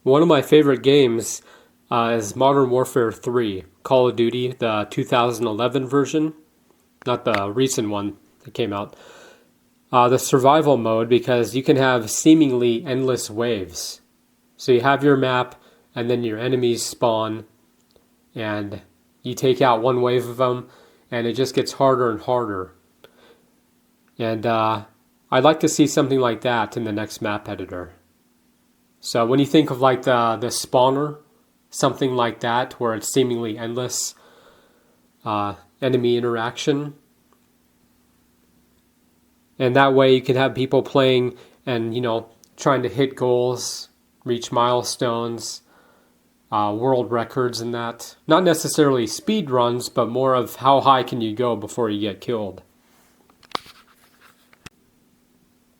One of my favorite games is Modern Warfare 3, Call of Duty, the 2011 version, not the recent one that came out. The survival mode, because you can have seemingly endless waves. So you have your map, and then your enemies spawn, and you take out one wave of them, and it just gets harder and harder. And I'd like to see something like that in the next map editor. So when you think of like the spawner, something like that, where it's seemingly endless enemy interaction, and that way you can have people playing and trying to hit goals, reach milestones, world records, and that. Not necessarily speed runs, but more of how high can you go before you get killed.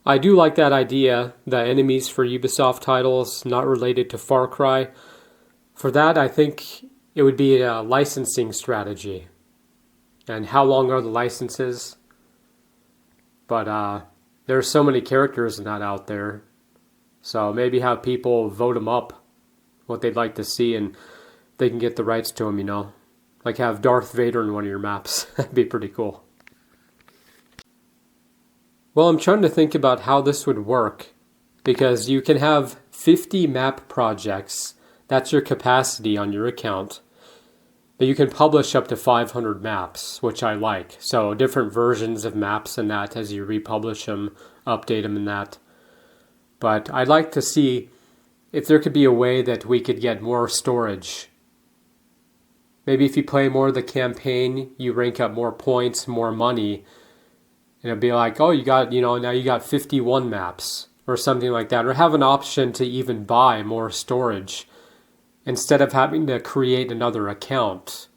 I do like that idea, the enemies for Ubisoft titles not related to Far Cry. For that, I think it would be a licensing strategy. And how long are the licenses? But there are so many characters not out there. So maybe have people vote them up, what they'd like to see, and they can get the rights to them, Like have Darth Vader in one of your maps. That'd be pretty cool. Well, I'm trying to think about how this would work, because you can have 50 map projects. That's your capacity on your account. But you can publish up to 500 maps, which I like. So different versions of maps and that as you republish them, update them and that. But I'd like to see if there could be a way that we could get more storage. Maybe if you play more of the campaign, you rank up more points, more money. And it'd be like, oh, you got, now you got 51 maps or something like that. Or have an option to even buy more storage instead of having to create another account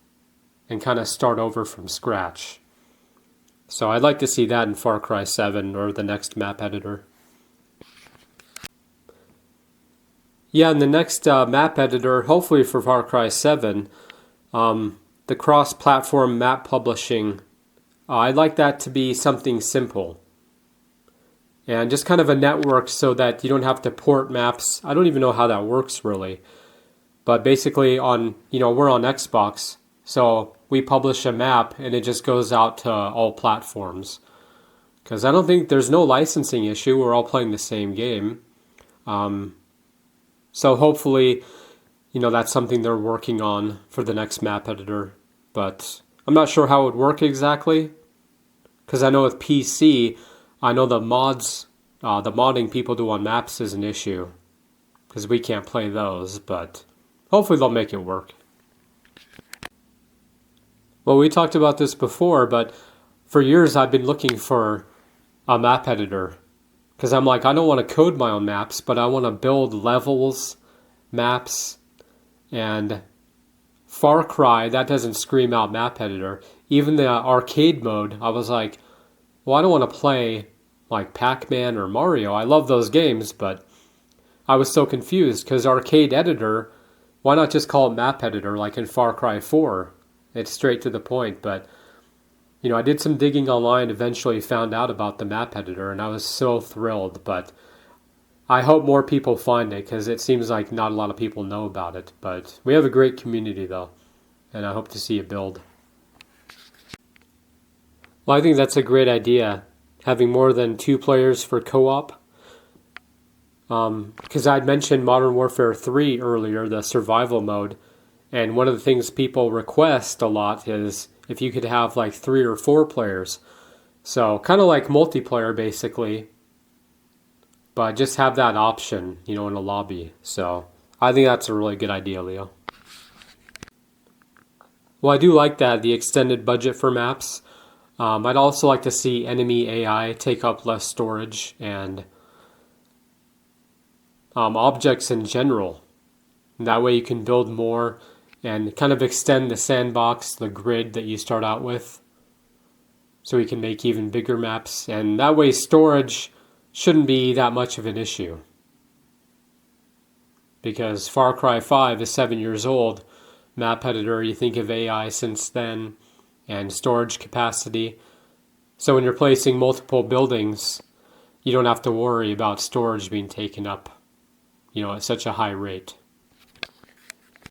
and kind of start over from scratch. So I'd like to see that in Far Cry 7 or the next map editor. Yeah, in the next map editor, hopefully for Far Cry 7, the cross-platform map publishing, I'd like that to be something simple. And just kind of a network so that you don't have to port maps. I don't even know how that works really. But basically we're on Xbox, so we publish a map and it just goes out to all platforms. Because I don't think there's no licensing issue. We're all playing the same game. So hopefully, that's something they're working on for the next map editor. But I'm not sure how it would work exactly, because I know with PC, I know the mods, the modding people do on maps is an issue, because we can't play those, but hopefully they'll make it work. Well, we talked about this before, but for years I've been looking for a map editor, because I'm like, I don't want to code my own maps, but I want to build levels, maps, and Far Cry, that doesn't scream out map editor. Even the arcade mode, I was like, well, I don't want to play like Pac-Man or Mario. I love those games, but I was so confused because arcade editor, why not just call it map editor like in Far Cry 4? It's straight to the point, but I did some digging online, eventually found out about the map editor, and I was so thrilled, but I hope more people find it, because it seems like not a lot of people know about it. But we have a great community, though, and I hope to see it build. Well, I think that's a great idea, having more than 2 players for co-op. Because I'd mentioned Modern Warfare 3 earlier, the survival mode, and one of the things people request a lot is if you could have like 3 or 4 players. So kind of like multiplayer, basically. But just have that option, in a lobby. So I think that's a really good idea, Leo. Well, I do like that, the extended budget for maps. I'd also like to see enemy AI take up less storage and objects in general. And that way you can build more and kind of extend the sandbox, the grid that you start out with. So we can make even bigger maps. And that way storage shouldn't be that much of an issue. Because Far Cry 5 is 7 years old. Map editor, you think of AI since then, and storage capacity. So when you're placing multiple buildings, you don't have to worry about storage being taken up. at such a high rate.